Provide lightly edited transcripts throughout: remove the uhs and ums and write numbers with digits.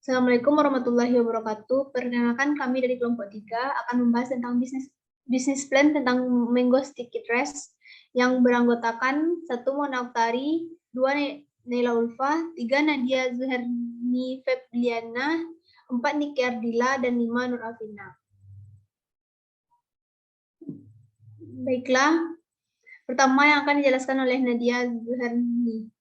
Assalamualaikum warahmatullahi wabarakatuh. Perkenalkan kami dari kelompok 3 akan membahas tentang bisnis plan tentang Mango Sticky Rice yang beranggotakan 1. Mona Oktari, 2. Naila Ulfa, 3. Nadia Zuherni Febliana, 4. Niki Ardila, dan 5. Nur Alvina. Baiklah, pertama yang akan dijelaskan oleh Nadia Zuherni.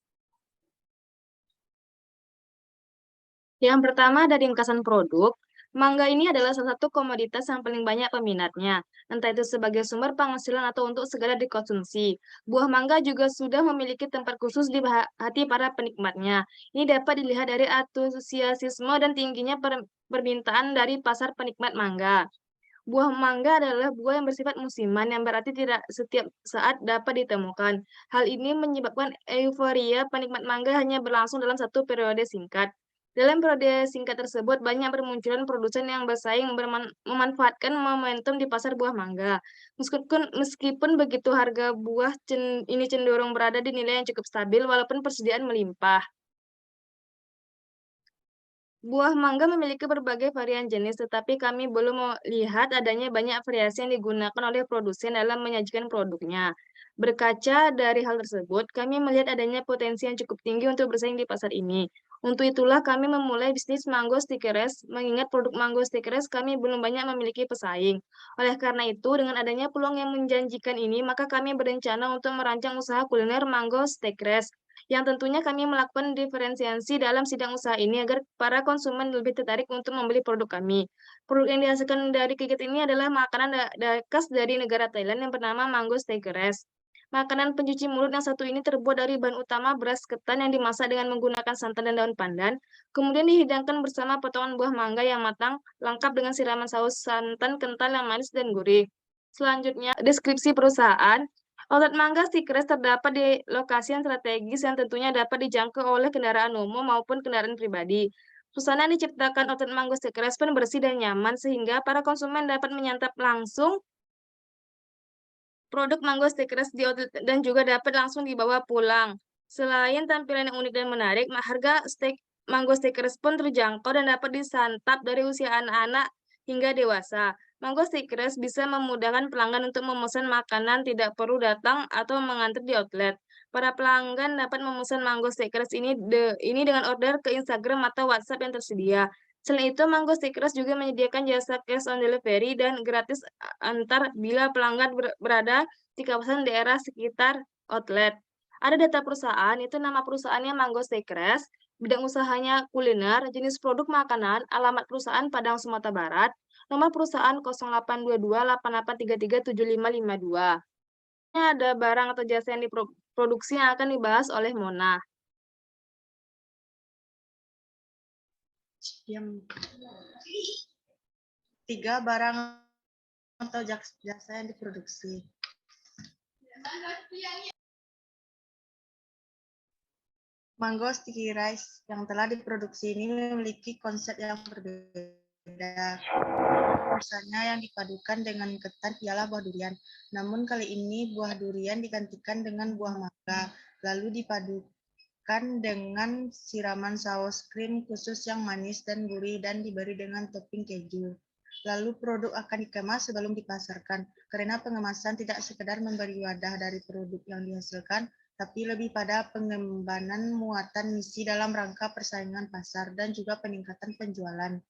Yang pertama dari ringkasan produk, mangga ini adalah salah satu komoditas yang paling banyak peminatnya, entah itu sebagai sumber penghasilan atau untuk segera dikonsumsi. Buah mangga juga sudah memiliki tempat khusus di hati para penikmatnya. Ini dapat dilihat dari antusiasme dan tingginya permintaan dari pasar penikmat mangga. Buah mangga adalah buah yang bersifat musiman, yang berarti tidak setiap saat dapat ditemukan. Hal ini menyebabkan euforia penikmat mangga hanya berlangsung dalam satu periode singkat. Dalam periode singkat tersebut, banyak bermunculan produsen yang bersaing memanfaatkan momentum di pasar buah mangga. Meskipun begitu, harga buah ini cenderung berada di nilai yang cukup stabil, walaupun persediaan melimpah. Buah mangga memiliki berbagai varian jenis, tetapi kami belum melihat adanya banyak variasi yang digunakan oleh produsen dalam menyajikan produknya. Berkaca dari hal tersebut, kami melihat adanya potensi yang cukup tinggi untuk bersaing di pasar ini. Untuk itulah kami memulai bisnis Mango Sticky Rice, mengingat produk Mango Sticky Rice kami belum banyak memiliki pesaing. Oleh karena itu, dengan adanya peluang yang menjanjikan ini, maka kami berencana untuk merancang usaha kuliner Mango Sticky Rice, yang tentunya kami melakukan diferensiasi dalam sidang usaha ini agar para konsumen lebih tertarik untuk membeli produk kami. Produk yang dihasilkan dari kegiatan ini adalah makanan khas dari negara Thailand yang bernama Mango Sticky Rice. Makanan pencuci mulut yang satu ini terbuat dari bahan utama beras ketan yang dimasak dengan menggunakan santan dan daun pandan, kemudian dihidangkan bersama potongan buah mangga yang matang, lengkap dengan siraman saus santan kental yang manis dan gurih. Selanjutnya, deskripsi perusahaan. Outlet Mangga Sticky Rice terdapat di lokasi yang strategis yang tentunya dapat dijangkau oleh kendaraan umum maupun kendaraan pribadi. Suasana yang diciptakan outlet Mango Sticky Rice pun bersih dan nyaman sehingga para konsumen dapat menyantap langsung produk Mango Sticky Rice di outlet dan juga dapat langsung dibawa pulang. Selain tampilan yang unik dan menarik, harga Mango Sticky Rice pun terjangkau dan dapat disantap dari usia anak-anak hingga dewasa. Mango Sticky Rice bisa memudahkan pelanggan untuk memesan makanan, tidak perlu datang atau mengantri di outlet. Para pelanggan dapat memesan Mango Sticky Rice ini dengan order ke Instagram atau WhatsApp yang tersedia. Selain itu, Mango Sticky Rice juga menyediakan jasa cash on delivery dan gratis antar bila pelanggan berada di kawasan daerah sekitar outlet. Ada data perusahaan, itu nama perusahaannya Mango Sticky Rice, bidang usahanya kuliner, jenis produk makanan, alamat perusahaan Padang, Sumatera Barat, nomor perusahaan 082288337552. Ini ada barang atau jasa yang diproduksi yang akan dibahas oleh Mona. Yang 3, barang atau jasa yang diproduksi. Mango Sticky Rice yang telah diproduksi ini memiliki konsep yang berbeda. Rasanya yang dipadukan dengan ketan ialah buah durian. Namun kali ini buah durian digantikan dengan buah mangga, lalu dipadukan dengan siraman saus krim khusus yang manis dan gurih dan diberi dengan topping keju. Lalu produk akan dikemas sebelum dipasarkan, karena pengemasan tidak sekedar memberi wadah dari produk yang dihasilkan, tapi lebih pada pengembangan muatan misi dalam rangka persaingan pasar dan juga peningkatan penjualan.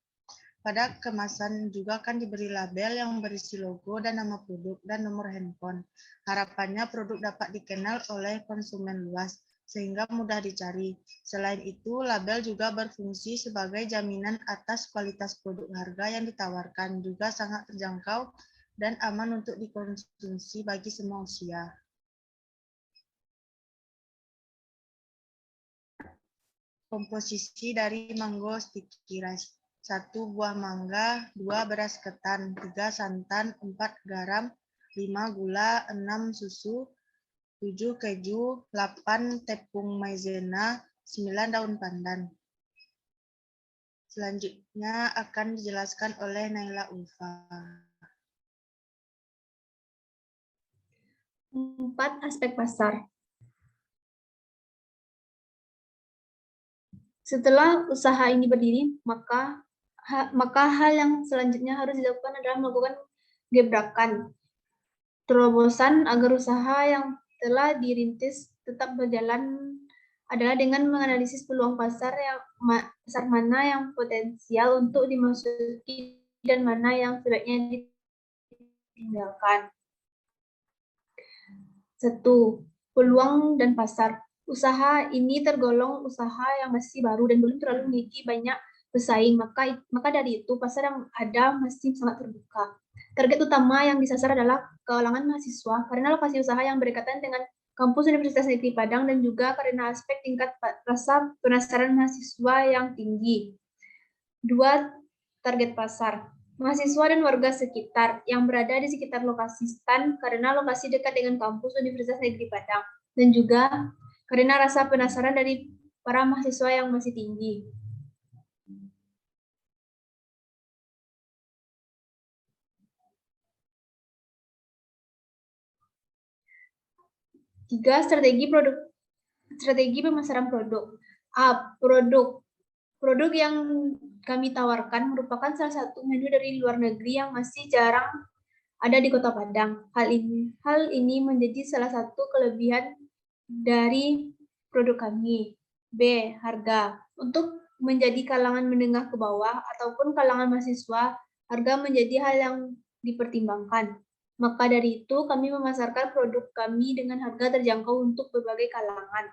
Pada kemasan juga akan diberi label yang berisi logo dan nama produk dan nomor handphone. Harapannya produk dapat dikenal oleh konsumen luas, sehingga mudah dicari. Selain itu, label juga berfungsi sebagai jaminan atas kualitas produk. Harga yang ditawarkan juga sangat terjangkau dan aman untuk dikonsumsi bagi semua usia. Komposisi dari Mango Sticky Rice. 1 buah mangga, 2 beras ketan, 3 santan, 4 garam, 5 gula, 6 susu, 7 keju, 8 tepung maizena, 9 daun pandan. Selanjutnya akan dijelaskan oleh Naila Ulfa. 4. Aspek pasar. Setelah usaha ini berdiri, maka hal yang selanjutnya harus dilakukan adalah melakukan gebrakan, terobosan agar usaha yang telah dirintis tetap berjalan adalah dengan menganalisis peluang pasar mana yang potensial untuk dimasuki dan mana yang sebaiknya ditinggalkan. 1. Peluang dan pasar. Usaha ini tergolong usaha yang masih baru dan belum terlalu memiliki banyak pesaing, maka dari itu pasar yang ada masih sangat terbuka. Target utama yang disasar adalah kalangan mahasiswa karena lokasi usaha yang berdekatan dengan kampus Universitas Negeri Padang dan juga karena aspek tingkat rasa penasaran mahasiswa yang tinggi. 2. Target pasar. Mahasiswa dan warga sekitar yang berada di sekitar lokasi STAN karena lokasi dekat dengan kampus Universitas Negeri Padang dan juga karena rasa penasaran dari para mahasiswa yang masih tinggi. 3. Strategi pemasaran produk. Produk yang kami tawarkan merupakan salah satu menu dari luar negeri yang masih jarang ada di Kota Padang. Hal ini menjadi salah satu kelebihan dari produk kami. B. Harga. Untuk menjadi kalangan menengah ke bawah ataupun kalangan mahasiswa, harga menjadi hal yang dipertimbangkan. Maka dari itu, kami memasarkan produk kami dengan harga terjangkau untuk berbagai kalangan.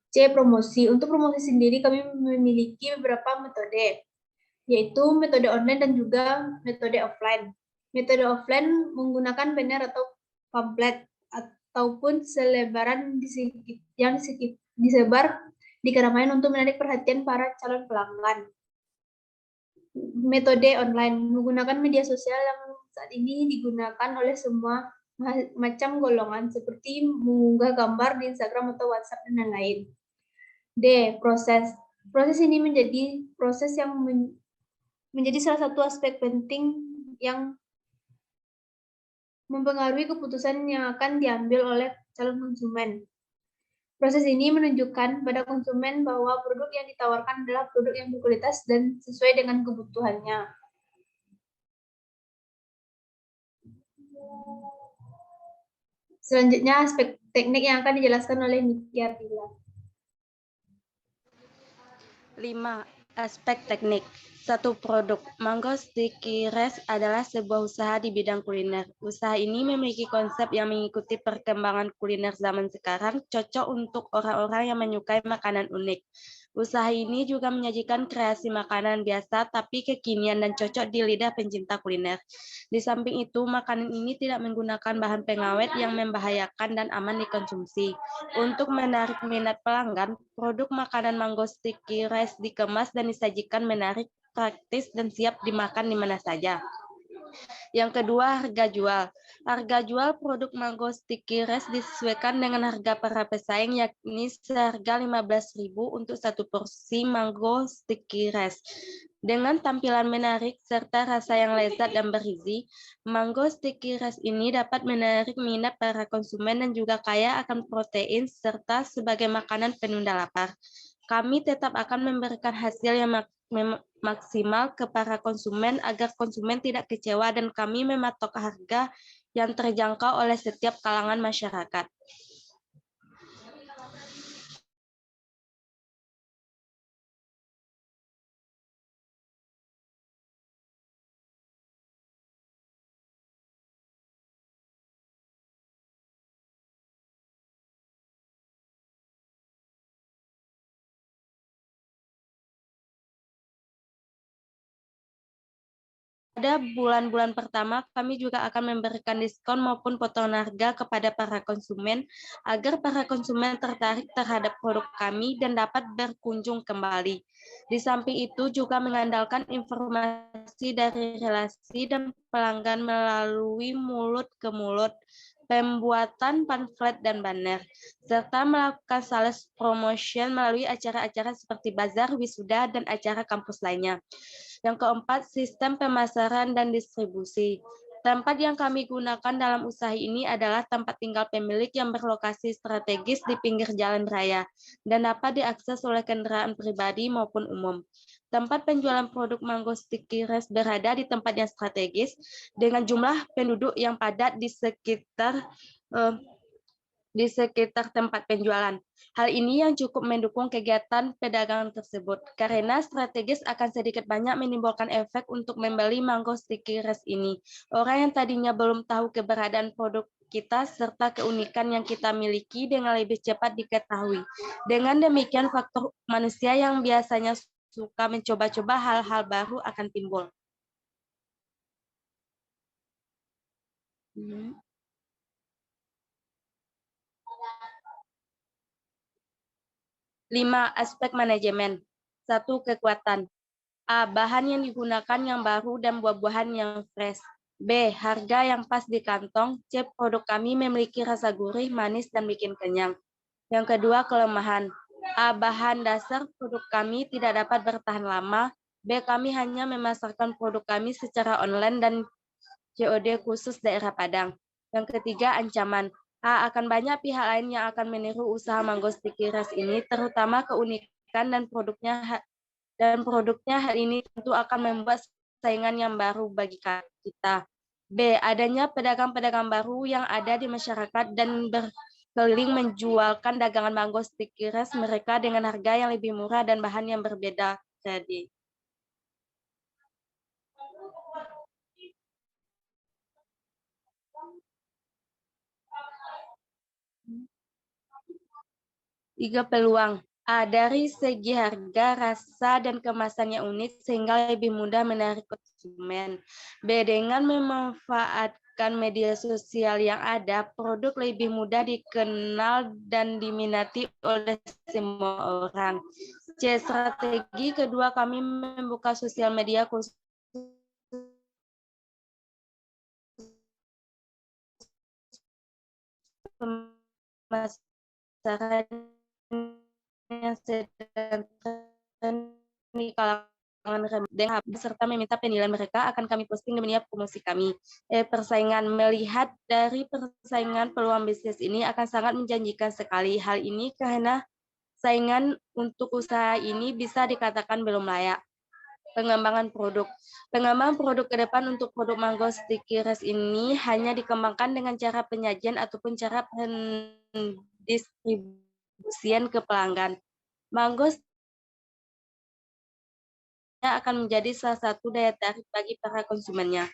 C. Promosi. Untuk promosi sendiri, kami memiliki beberapa metode, yaitu metode online dan juga metode offline. Metode offline menggunakan banner atau pamflet ataupun selebaran yang disebar di keramaian untuk menarik perhatian para calon pelanggan. Metode online menggunakan media sosial yang saat ini digunakan oleh semua macam golongan seperti mengunggah gambar di Instagram atau WhatsApp dan lain-lain. D. Proses. Proses ini menjadi proses yang menjadi salah satu aspek penting yang mempengaruhi keputusan yang akan diambil oleh calon konsumen. Proses ini menunjukkan pada konsumen bahwa produk yang ditawarkan adalah produk yang berkualitas dan sesuai dengan kebutuhannya. Selanjutnya, aspek teknik yang akan dijelaskan oleh Niki Ardila. 5. Aspek teknik. 1. Produk. Mango Sticky Rice adalah sebuah usaha di bidang kuliner. Usaha ini memiliki konsep yang mengikuti perkembangan kuliner zaman sekarang, cocok untuk orang-orang yang menyukai makanan unik. Usaha ini juga menyajikan kreasi makanan biasa tapi kekinian dan cocok di lidah pencinta kuliner. Di samping itu, makanan ini tidak menggunakan bahan pengawet yang membahayakan dan aman dikonsumsi. Untuk menarik minat pelanggan, produk makanan Mango Sticky Rice dikemas dan disajikan menarik, praktis, dan siap dimakan di mana saja. Yang kedua, harga jual. Harga jual produk Mango Sticky Rice disesuaikan dengan harga para pesaing, yakni seharga Rp15.000 untuk satu porsi Mango Sticky Rice. Dengan tampilan menarik serta rasa yang lezat dan bergizi, Mango Sticky Rice ini dapat menarik minat para konsumen dan juga kaya akan protein serta sebagai makanan penunda lapar. Kami tetap akan memberikan hasil yang maksimal ke para konsumen agar konsumen tidak kecewa dan kami mematok harga yang terjangkau oleh setiap kalangan masyarakat. Pada bulan-bulan pertama, kami juga akan memberikan diskon maupun potongan harga kepada para konsumen agar para konsumen tertarik terhadap produk kami dan dapat berkunjung kembali. Di samping itu juga mengandalkan informasi dari relasi dan pelanggan melalui mulut ke mulut, pembuatan pamflet dan banner, serta melakukan sales promotion melalui acara-acara seperti bazar, wisuda, dan acara kampus lainnya. Yang keempat, sistem pemasaran dan distribusi. Tempat yang kami gunakan dalam usaha ini adalah tempat tinggal pemilik yang berlokasi strategis di pinggir jalan raya dan dapat diakses oleh kendaraan pribadi maupun umum. Tempat penjualan produk Mango Sticky Rice berada di tempat yang strategis dengan jumlah penduduk yang padat di sekitar tempat penjualan. Hal ini yang cukup mendukung kegiatan perdagangan tersebut, karena strategis akan sedikit banyak menimbulkan efek untuk membeli Mango Sticky Rice ini. Orang yang tadinya belum tahu keberadaan produk kita serta keunikan yang kita miliki dengan lebih cepat diketahui. Dengan demikian, faktor manusia yang biasanya suka mencoba-coba hal-hal baru akan timbul. 5. Aspek manajemen. 1. Kekuatan. A. Bahan yang digunakan yang baru dan buah-buahan yang fresh. B. Harga yang pas di kantong. C. Produk kami memiliki rasa gurih, manis, dan bikin kenyang. Yang kedua, kelemahan. A. Bahan dasar produk kami tidak dapat bertahan lama. B. Kami hanya memasarkan produk kami secara online dan COD khusus daerah Padang. Yang ketiga, ancaman. A. Akan banyak pihak lain yang akan meniru usaha Mango Sticky Rice ini, terutama keunikan dan produknya hal ini tentu akan membuat saingan yang baru bagi kita. B. Adanya pedagang-pedagang baru yang ada di masyarakat dan berkeliling menjualkan dagangan Mango Sticky Rice mereka dengan harga yang lebih murah dan bahan yang berbeda. Jadi, tiga peluang. A. Dari segi harga, rasa, dan kemasannya unik sehingga lebih mudah menarik konsumen. B. Dengan memanfaatkan media sosial yang ada, produk lebih mudah dikenal dan diminati oleh semua orang. C. Strategi kedua, kami membuka sosial media khusus pemasaran yang sedang di kalangan remaja serta meminta penilaian mereka akan kami posting di media promosi kami. Persaingan. Melihat dari persaingan, peluang bisnis ini akan sangat menjanjikan sekali. Hal ini karena saingan untuk usaha ini bisa dikatakan belum layak. Pengembangan produk. Pengembangan produk ke depan untuk produk Mango Sticky Rice ini hanya dikembangkan dengan cara penyajian ataupun cara pendistribusian ke pelanggan. Mango akan menjadi salah satu daya tarik bagi para konsumennya.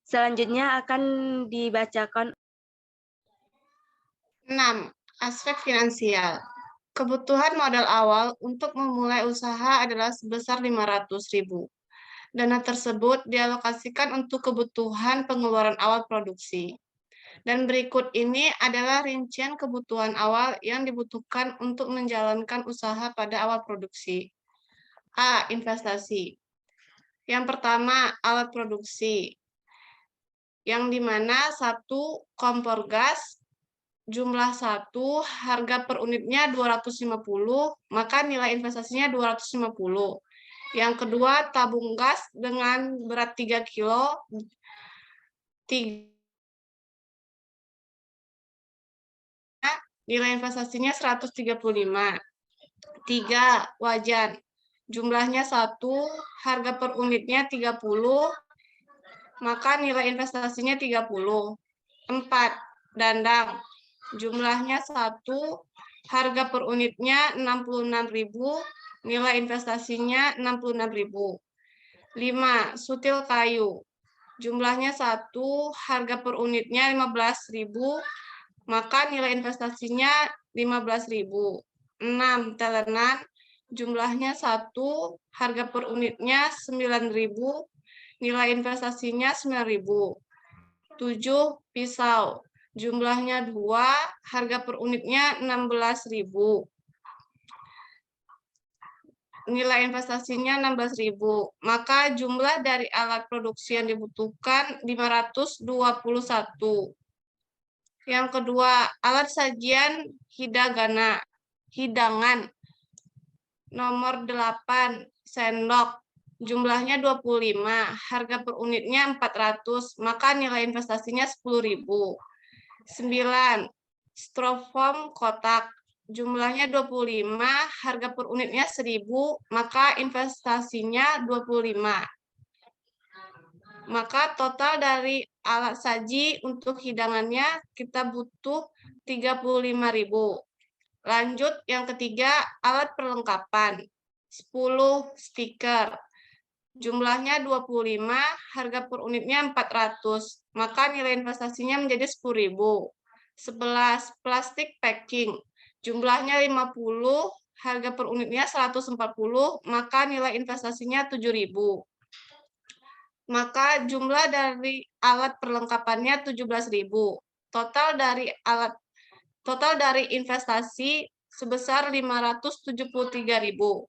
Selanjutnya akan dibacakan 6. Aspek finansial. Kebutuhan modal awal untuk memulai usaha adalah sebesar 500.000. Dana tersebut dialokasikan untuk kebutuhan pengeluaran awal produksi. Dan berikut ini adalah rincian kebutuhan awal yang dibutuhkan untuk menjalankan usaha pada awal produksi. A. Investasi. Yang pertama, alat produksi. Yang dimana 1 kompor gas, jumlah 1, harga per unitnya 250, maka nilai investasinya 250. Yang kedua, tabung gas dengan berat 3 kilo, nilai investasinya 135. 3, wajan. Jumlahnya 1, harga per unitnya 30, maka nilai investasinya 30. 4, dandang. Jumlahnya 1, harga per unitnya 66.000, nilai investasinya 66.000. 5, sutil kayu. Jumlahnya 1, harga per unitnya 15.000, maka nilai investasinya 15.000. 6, telenan. Jumlahnya 1, harga per unitnya 9.000, nilai investasinya 9.000. 7, pisau. Jumlahnya 2, harga per unitnya 16.000. Nilai investasinya 16.000. Maka jumlah dari alat produksi yang dibutuhkan 521. Yang kedua, alat sajian hidangan. Nomor 8, sendok. Jumlahnya 25, harga per unitnya 400, maka nilai investasinya 10.000. 9, styrofoam kotak. Jumlahnya 25, harga per unitnya 1.000, maka investasinya 25. Maka total dari alat saji untuk hidangannya kita butuh 35.000. Lanjut yang ketiga, alat perlengkapan. 10 stiker. Jumlahnya 25, harga per unitnya 400, maka nilai investasinya menjadi 10.000. 11, plastik packing. Jumlahnya 50, harga per unitnya 140, maka nilai investasinya 7.000. Maka jumlah dari alat perlengkapannya 17.000. Total dari investasi sebesar 573.000.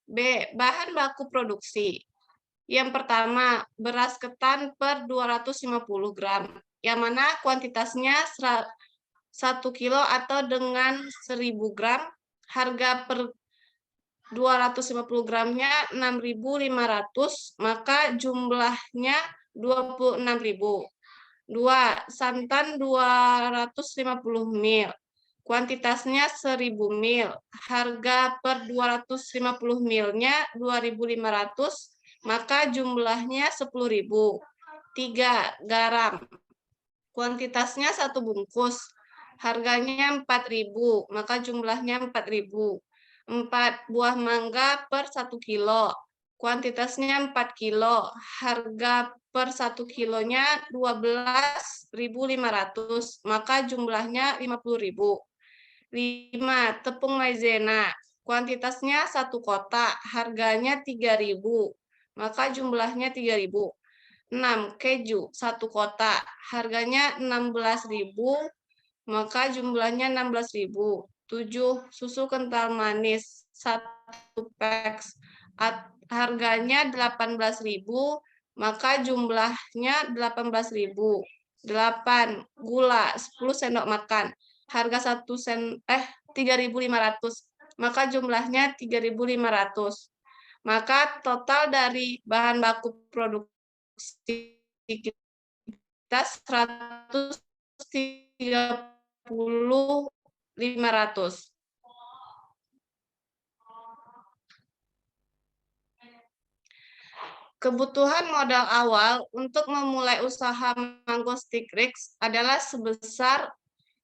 B. Bahan baku produksi. Yang pertama, beras ketan per 250 gram, yang mana kuantitasnya 1 kilo atau dengan 1.000 gram, harga per 250 gramnya 6.500, maka jumlahnya 26.000. 2. Santan 250 ml. Kuantitasnya 1.000 ml. Harga per 250 ml-nya 2.500, maka jumlahnya 10.000. 3. Garam. Kuantitasnya 1 bungkus. Harganya 4.000, maka jumlahnya 4.000. 4. Buah mangga per 1 kilo. Kuantitasnya 4 kilo, harga per 1 kilonya 12.500, maka jumlahnya 50.000. 5. Tepung maizena, kuantitasnya 1 kotak, harganya 3.000, maka jumlahnya 3.000. 6. Keju 1 kotak, harganya 16.000, maka jumlahnya 16.000. 7. Susu kental manis 1 packs, harganya 18.000, maka jumlahnya 18.000. 8. Gula 10 sendok makan, harga 3.500, maka jumlahnya 3.500. Maka total dari bahan baku produksi kita 130.500. Kebutuhan modal awal untuk memulai usaha Mango Stick Rix adalah sebesar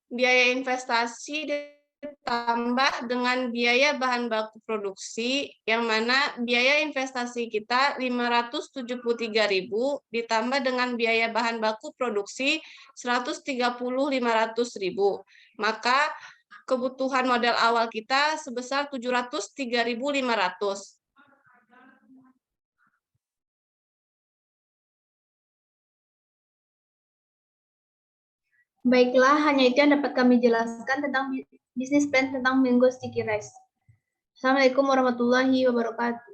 biaya investasi ditambah dengan biaya bahan baku produksi, yang mana biaya investasi kita 573.000 ditambah dengan biaya bahan baku produksi 130.500.000. Maka kebutuhan modal awal kita sebesar 703.500. Baiklah, hanya itu yang dapat kami jelaskan tentang bisnis plan tentang Mango Sticky Rice. Assalamualaikum warahmatullahi wabarakatuh.